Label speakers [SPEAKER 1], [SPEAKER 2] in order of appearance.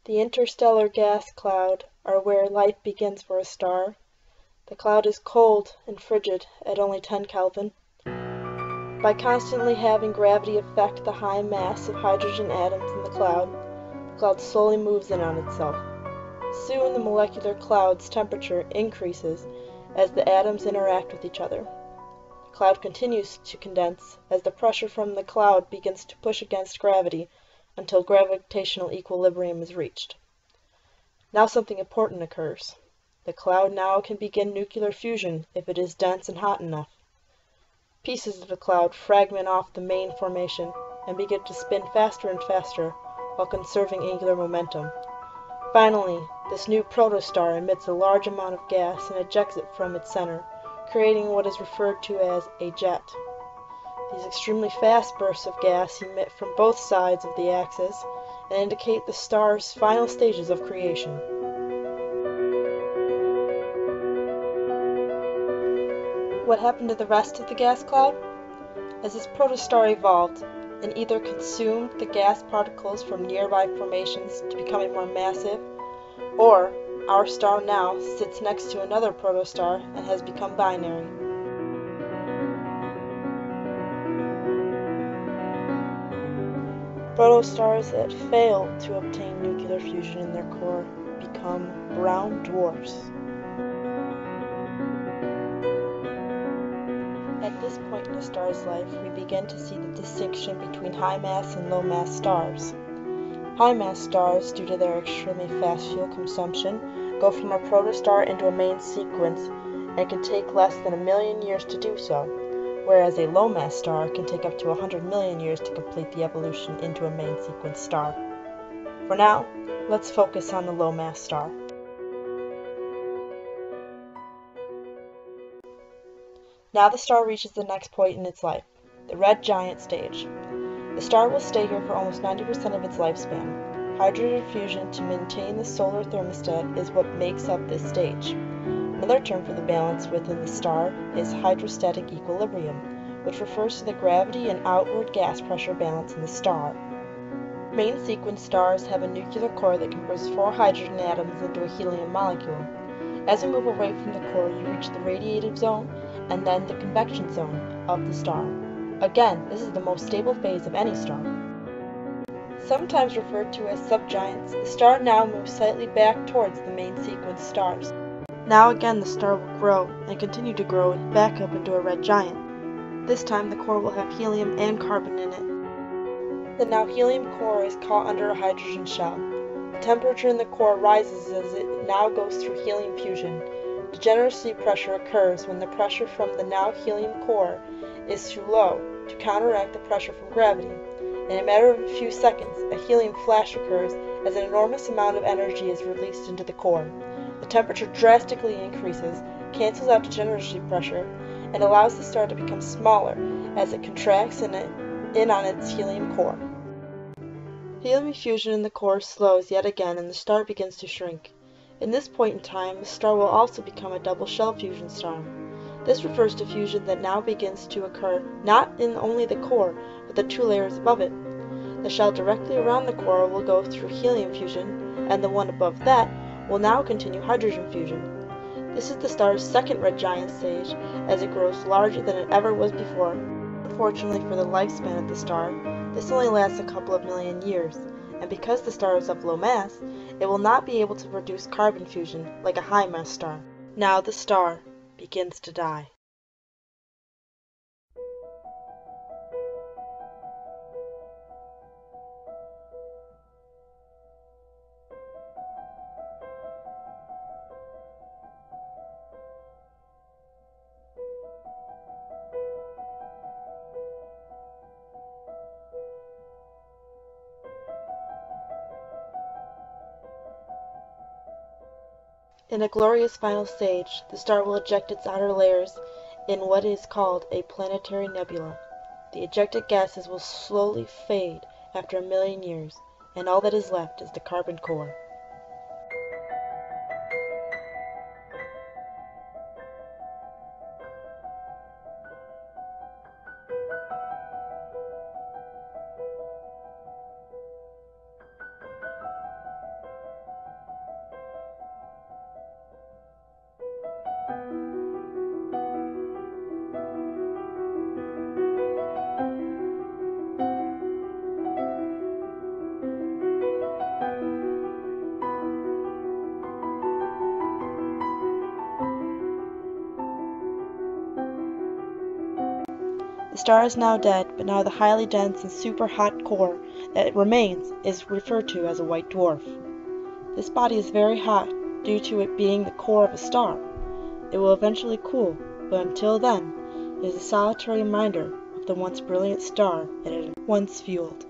[SPEAKER 1] The interstellar gas cloud are where life begins for a star. The cloud is cold and frigid at only 10 Kelvin. By constantly having gravity affect the high mass of hydrogen atoms in the cloud slowly moves in on itself. Soon the molecular cloud's temperature increases as the atoms interact with each other. The cloud continues to condense as the pressure from the cloud begins to push against gravity until gravitational equilibrium is reached. Now something important occurs. The cloud now can begin nuclear fusion if it is dense and hot enough. Pieces of the cloud fragment off the main formation and begin to spin faster and faster while conserving angular momentum. Finally, this new protostar emits a large amount of gas and ejects it from its center, creating what is referred to as a jet. These extremely fast bursts of gas emit from both sides of the axis and indicate the star's final stages of creation. What happened to the rest of the gas cloud? As this protostar evolved, it either consumed the gas particles from nearby formations to becoming more massive, or our star now sits next to another protostar and has become binary. Protostars that fail to obtain nuclear fusion in their core become brown dwarfs. At this point in a star's life, we begin to see the distinction between high-mass and low-mass stars. High-mass stars, due to their extremely fast fuel consumption, go from a protostar into a main sequence and can take less than 1,000,000 years to do so, whereas a low-mass star can take up to 100 million years to complete the evolution into a main sequence star. For now, let's focus on the low-mass star. Now the star reaches the next point in its life, the red giant stage. The star will stay here for almost 90% of its lifespan. Hydrogen fusion to maintain the solar thermostat is what makes up this stage. Another term for the balance within the star is hydrostatic equilibrium, which refers to the gravity and outward gas pressure balance in the star. Main sequence stars have a nuclear core that converts 4 hydrogen atoms into a helium molecule. As we move away from the core, you reach the radiative zone and then the convection zone of the star. Again, this is the most stable phase of any star. Sometimes referred to as subgiants, the star now moves slightly back towards the main sequence stars. Now again the star will grow and continue to grow back up into a red giant. This time the core will have helium and carbon in it. The now helium core is caught under a hydrogen shell. The temperature in the core rises as it now goes through helium fusion. Degeneracy pressure occurs when the pressure from the now helium core is too low to counteract the pressure from gravity. In a matter of a few seconds, a helium flash occurs as an enormous amount of energy is released into the core. The temperature drastically increases, cancels out degeneracy pressure, and allows the star to become smaller as it contracts in on its helium core. Helium fusion in the core slows yet again and the star begins to shrink. In this point in time, the star will also become a double shell fusion star. This refers to fusion that now begins to occur not in only the core, but the 2 layers above it. The shell directly around the core will go through helium fusion, and the one above that will now continue hydrogen fusion. This is the star's second red giant stage, as it grows larger than it ever was before. Unfortunately for the lifespan of the star, this only lasts a couple of million years, and because the star is of low mass, it will not be able to produce carbon fusion like a high-mass star. Now the star begins to die. In a glorious final stage, the star will eject its outer layers in what is called a planetary nebula. The ejected gases will slowly fade after 1,000,000 years, and all that is left is the carbon core. The star is now dead, but now the highly dense and super hot core that remains is referred to as a white dwarf. This body is very hot due to it being the core of a star. It will eventually cool, but until then, it is a solitary reminder of the once brilliant star it had once fueled.